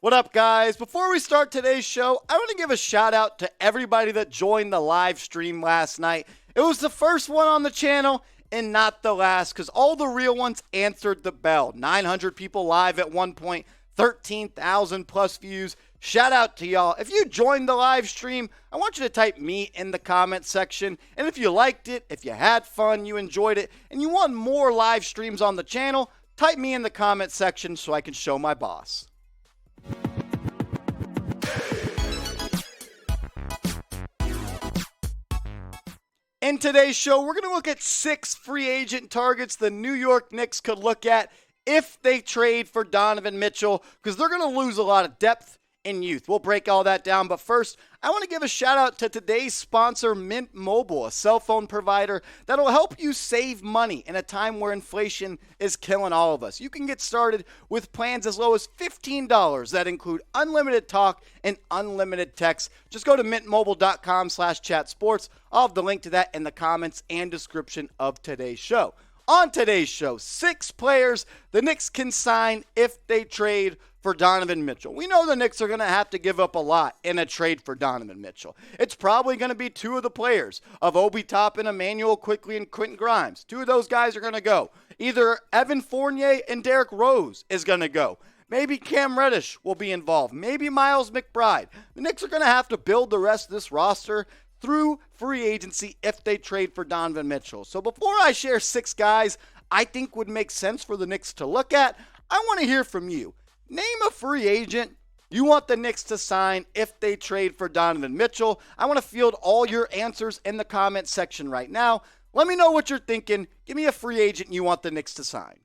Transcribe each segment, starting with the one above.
What up, guys? Before we start today's show, I want to give a shout out to everybody that joined the live stream last night. It was the first one on the channel and not the last because all the real ones answered the bell. 900 people live at one point, 13,000 plus views. Shout out to y'all. If you joined the live stream, I want you to type me in the comment section. And if you liked it, if you had fun, you enjoyed it, and you want more live streams on the channel, type me in the comment section so I can show my boss. In today's show, we're going to look at 6 free agent targets the New York Knicks could look at if they trade for Donovan Mitchell, because they're going to lose a lot of depth and youth. We'll break all that down, but first, I want to give a shout out to today's sponsor, Mint Mobile, a cell phone provider that'll help you save money in a time where inflation is killing all of us. You can get started with plans as low as $15 that include unlimited talk and unlimited text. Just go to mintmobile.com/chatsports. I'll have the link to that in the comments and description of today's show. On today's show, 6 players the Knicks can sign if they trade for Donovan Mitchell. We know the Knicks are going to have to give up a lot in a trade for Donovan Mitchell. It's probably going to be 2 of the players of Obi Toppin, Emmanuel Quickley, and Quentin Grimes. 2 of those guys are going to go. Either Evan Fournier and Derrick Rose is going to go. Maybe Cam Reddish will be involved. Maybe Miles McBride. The Knicks are going to have to build the rest of this roster through free agency if they trade for Donovan Mitchell. So before I share 6 guys I think would make sense for the Knicks to look at, I want to hear from you. Name a free agent you want the Knicks to sign if they trade for Donovan Mitchell. I want to field all your answers in the comment section right now. Let me know what you're thinking. Give me a free agent you want the Knicks to sign.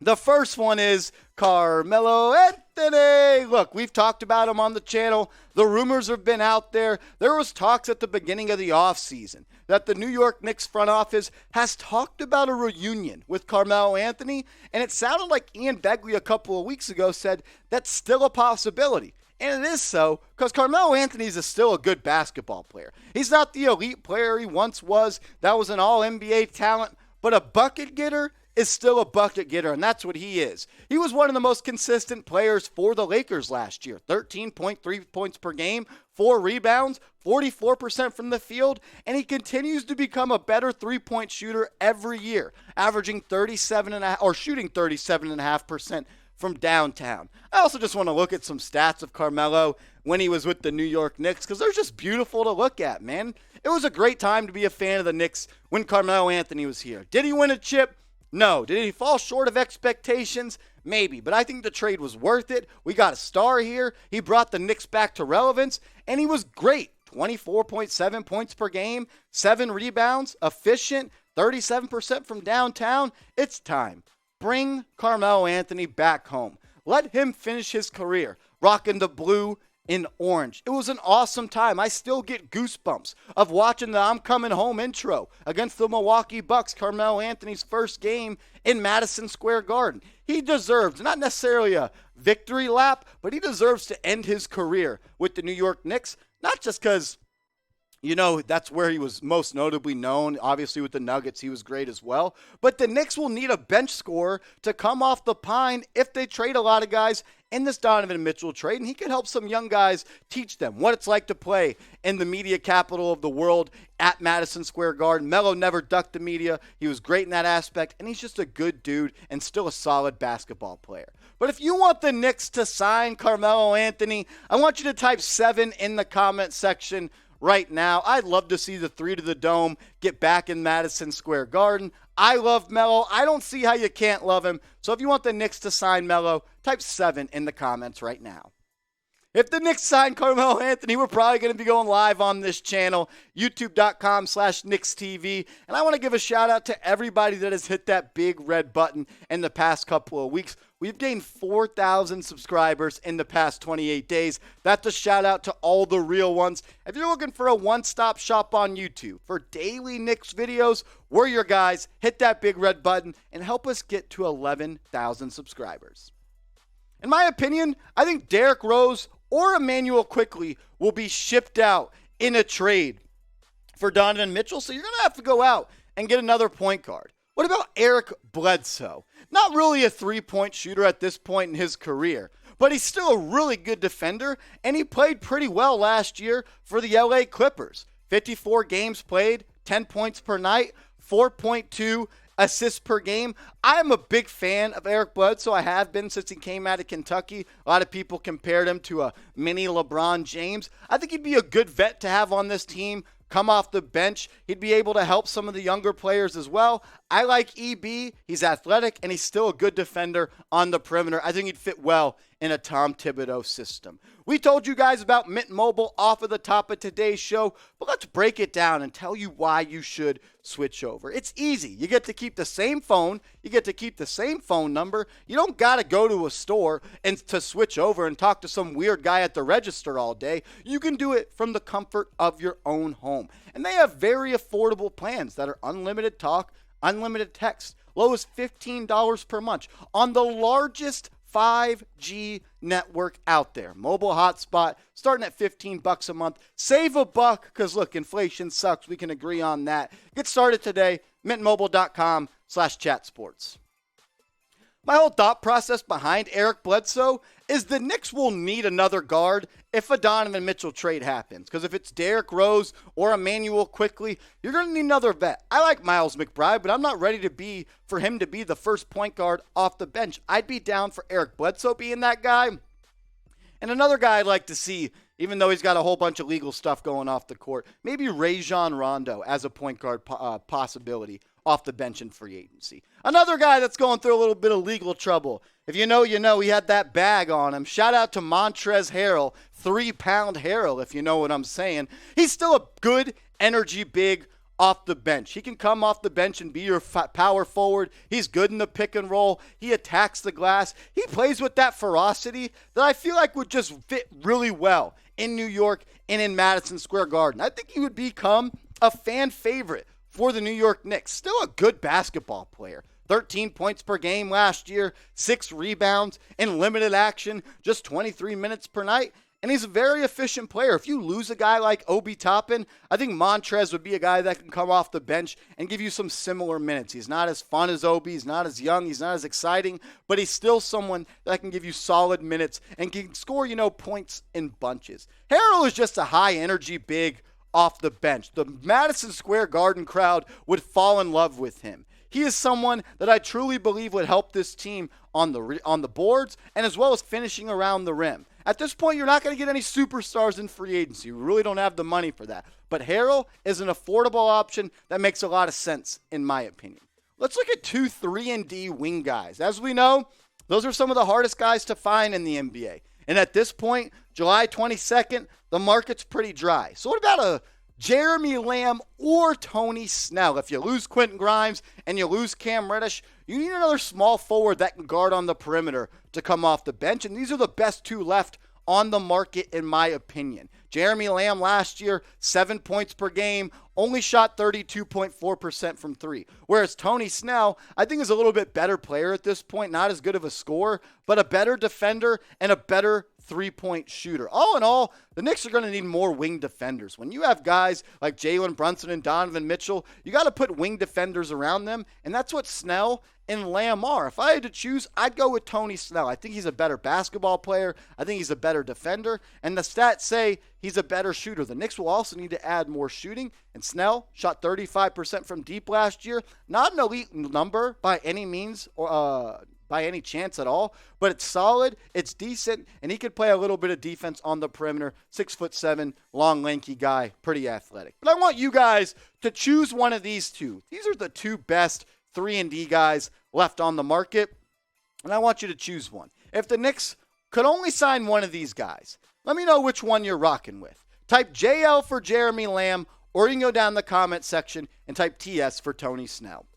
The first one is Carmelo Anthony. Look, we've talked about him on the channel. The rumors have been out there. There was talks at the beginning of the offseason that the New York Knicks front office has talked about a reunion with Carmelo Anthony, and it sounded like Ian Begley a couple of weeks ago said that's still a possibility. And it is so because Carmelo Anthony is still a good basketball player. He's not the elite player he once was. That was an all-NBA talent, but a bucket getter is still a bucket getter, and that's what he is. He was one of the most consistent players for the Lakers last year. 13.3 points per game, 4 rebounds, 44% from the field, and he continues to become a better three-point shooter every year, averaging 37.5 or shooting 37.5% from downtown. I also just want to look at some stats of Carmelo when he was with the New York Knicks because they're just beautiful to look at, man. It was a great time to be a fan of the Knicks when Carmelo Anthony was here. Did he win a chip? No. Did he fall short of expectations? Maybe. But I think the trade was worth it. We got a star here. He brought the Knicks back to relevance, and he was great. 24.7 points per game, 7 rebounds, efficient, 37% from downtown. It's time. Bring Carmelo Anthony back home. Let him finish his career rocking the blue and orange. It was an awesome time. I still get goosebumps of watching the I'm Coming Home intro against the Milwaukee Bucks, Carmelo Anthony's first game in Madison Square Garden. He deserves, not necessarily a victory lap, but he deserves to end his career with the New York Knicks, not just because, you know, that's where he was most notably known. Obviously, with the Nuggets, he was great as well. But the Knicks will need a bench scorer to come off the pine if they trade a lot of guys in this Donovan Mitchell trade. And he could help some young guys teach them what it's like to play in the media capital of the world at Madison Square Garden. Melo never ducked the media. He was great in that aspect. And he's just a good dude and still a solid basketball player. But if you want the Knicks to sign Carmelo Anthony, I want you to type 7 in the comment section right now. I'd love to see the 3 to the Dome get back in Madison Square Garden. I love Melo. I don't see how you can't love him. So if you want the Knicks to sign Melo, type 7 in the comments right now. If the Knicks sign Carmelo Anthony, we're probably going to be going live on this channel, youtube.com/KnicksTV. And I want to give a shout out to everybody that has hit that big red button in the past couple of weeks. We've gained 4,000 subscribers in the past 28 days. That's a shout out to all the real ones. If you're looking for a one-stop shop on YouTube for daily Knicks videos, we're your guys. Hit that big red button and help us get to 11,000 subscribers. In my opinion, I think Derrick Rose or Emmanuel Quickley will be shipped out in a trade for Donovan Mitchell. So you're going to have to go out and get another point guard. What about Eric Bledsoe? Not really a three-point shooter at this point in his career, but he's still a really good defender, and he played pretty well last year for the LA Clippers. 54 games played, 10 points per night, 4.2 assists per game. I'm a big fan of Eric Bledsoe. I have been since he came out of Kentucky. A lot of people compared him to a mini LeBron James. I think he'd be a good vet to have on this team. Come off the bench. He'd be able to help some of the younger players as well. I like EB. He's athletic, and he's still a good defender on the perimeter. I think he'd fit well in a Tom Thibodeau system. We told you guys about Mint Mobile off of the top of today's show, but let's break it down and tell you why you should switch over. It's easy. You get to keep the same phone. You get to keep the same phone number. You don't got to go to a store and to switch over and talk to some weird guy at the register all day. You can do it from the comfort of your own home. And they have very affordable plans that are unlimited talk, unlimited text, low as $15 per month on the largest 5G network out there. Mobile hotspot starting at $15 a month. Save a buck because look, inflation sucks. We can agree on that. Get started today. mintmobile.com/chatsports. My whole thought process behind Eric Bledsoe is the Knicks will need another guard if a Donovan Mitchell trade happens. Because if it's Derrick Rose or Emmanuel Quickly, you're going to need another vet. I like Miles McBride, but I'm not ready for him to be the first point guard off the bench. I'd be down for Eric Bledsoe being that guy. And another guy I'd like to see, even though he's got a whole bunch of legal stuff going off the court, maybe Rajon Rondo as a point guard possibility off the bench in free agency. Another guy that's going through a little bit of legal trouble. If you know, you know. He had that bag on him. Shout out to Montrezl Harrell, 3-pound Harrell, if you know what I'm saying. He's still a good energy big off the bench. He can come off the bench and be your power forward. He's good in the pick and roll. He attacks the glass. He plays with that ferocity that I feel like would just fit really well in New York and in Madison Square Garden. I think he would become a fan favorite for the New York Knicks. Still a good basketball player. 13 points per game last year, 6 rebounds in limited action, just 23 minutes per night. And he's a very efficient player. If you lose a guy like Obi Toppin, I think Montrez would be a guy that can come off the bench and give you some similar minutes. He's not as fun as Obi. He's not as young. He's not as exciting. But he's still someone that can give you solid minutes and can score, points in bunches. Harrell is just a high-energy big off the bench. The Madison Square Garden crowd would fall in love with him. He is someone that I truly believe would help this team on the boards and as well as finishing around the rim. At this point, you're not going to get any superstars in free agency. You really don't have the money for that. But Harrell is an affordable option that makes a lot of sense, in my opinion. Let's look at 2 3-and-D wing guys. As we know, those are some of the hardest guys to find in the NBA. And at this point, July 22nd, the market's pretty dry. So what about a Jeremy Lamb or Tony Snell? If you lose Quentin Grimes and you lose Cam Reddish, you need another small forward that can guard on the perimeter to come off the bench. And these are the best 2 left on the market, in my opinion. Jeremy Lamb last year, 7 points per game, only shot 32.4% from 3. Whereas Tony Snell, I think, is a little bit better player at this point, not as good of a scorer, but a better defender and a better 3-point shooter. All in all, the Knicks are going to need more wing defenders. When you have guys like Jalen Brunson and Donovan Mitchell, you got to put wing defenders around them, and that's what Snell and Lamb are. If I had to choose, I'd go with Tony Snell. I think he's a better basketball player. I think he's a better defender, and the stats say he's a better shooter. The Knicks will also need to add more shooting, and Snell shot 35% from deep last year. Not an elite number by any means, or by any chance at all, but it's solid, it's decent, and he could play a little bit of defense on the perimeter. 6'7", long, lanky guy, pretty athletic. But I want you guys to choose one of these 2. These are the 2 best 3-and-D guys left on the market, and I want you to choose one. If the Knicks could only sign one of these guys, let me know which one you're rocking with. Type JL for Jeremy Lamb, or you can go down the comment section and type TS for Tony Snell.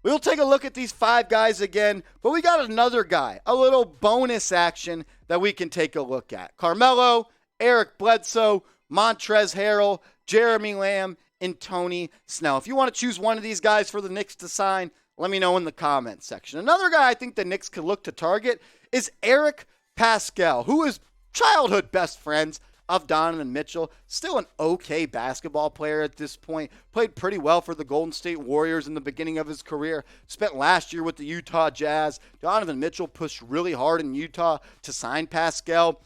We'll take a look at these 5 guys again, but we got another guy, a little bonus action that we can take a look at. Carmelo, Eric Bledsoe, Montrezl Harrell, Jeremy Lamb, and Tony Snell. If you want to choose one of these guys for the Knicks to sign, let me know in the comment section. Another guy I think the Knicks could look to target is Eric Paschall, who is childhood best friends of Donovan Mitchell. Still an okay basketball player at this point. Played pretty well for the Golden State Warriors in the beginning of his career. Spent last year with the Utah Jazz. Donovan Mitchell pushed really hard in Utah to sign Paschall.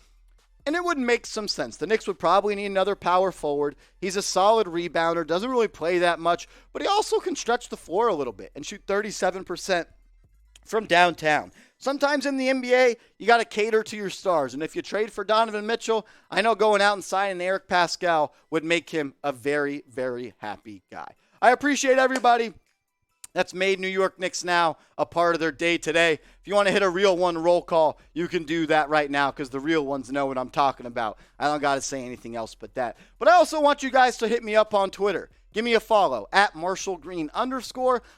And it would make some sense. The Knicks would probably need another power forward. He's a solid rebounder, doesn't really play that much, but he also can stretch the floor a little bit and shoot 37% from downtown. Sometimes in the NBA, you got to cater to your stars. And if you trade for Donovan Mitchell, I know going out and signing Eric Paschall would make him a very, very happy guy. I appreciate everybody that's made New York Knicks Now a part of their day today. If you want to hit a real one roll call, you can do that right now because the real ones know what I'm talking about. I don't got to say anything else but that. But I also want you guys to hit me up on Twitter. Give me a follow at @MarshallGreen_.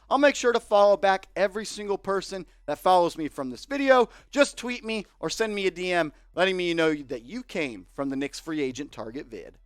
I'll make sure to follow back every single person that follows me from this video. Just tweet me or send me a DM letting me know that you came from the Knicks free agent target vid.